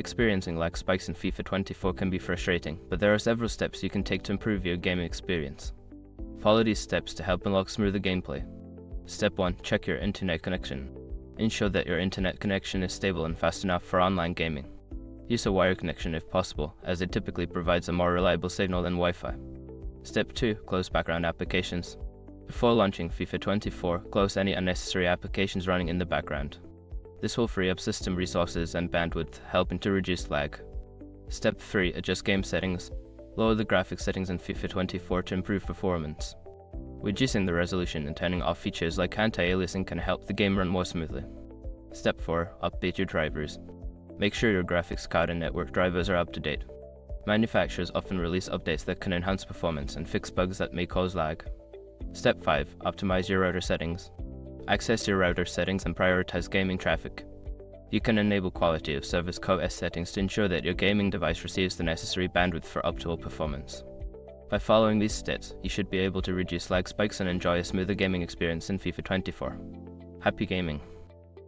Experiencing lag spikes in FIFA 24 can be frustrating, but there are several steps you can take to improve your gaming experience. Follow these steps to help unlock smoother gameplay. Step 1. Check your internet connection. Ensure that your internet connection is stable and fast enough for online gaming. Use a wire connection if possible, as it typically provides a more reliable signal than Wi-Fi. Step 2. Close background applications. Before launching FIFA 24, close any unnecessary applications running in the background. This will free up system resources and bandwidth, helping to reduce lag. Step 3. Adjust game settings. Lower the graphics settings in FIFA 24 to improve performance. Reducing the resolution and turning off features like anti-aliasing can help the game run more smoothly. Step 4. Update your drivers. Make sure your graphics card and network drivers are up to date. Manufacturers often release updates that can enhance performance and fix bugs that may cause lag. Step 5. Optimize your router settings. Access your router settings and prioritize gaming traffic. You can enable quality of service (QoS) settings to ensure that your gaming device receives the necessary bandwidth for optimal performance. By following these steps, you should be able to reduce lag spikes and enjoy a smoother gaming experience in FIFA 24. Happy gaming!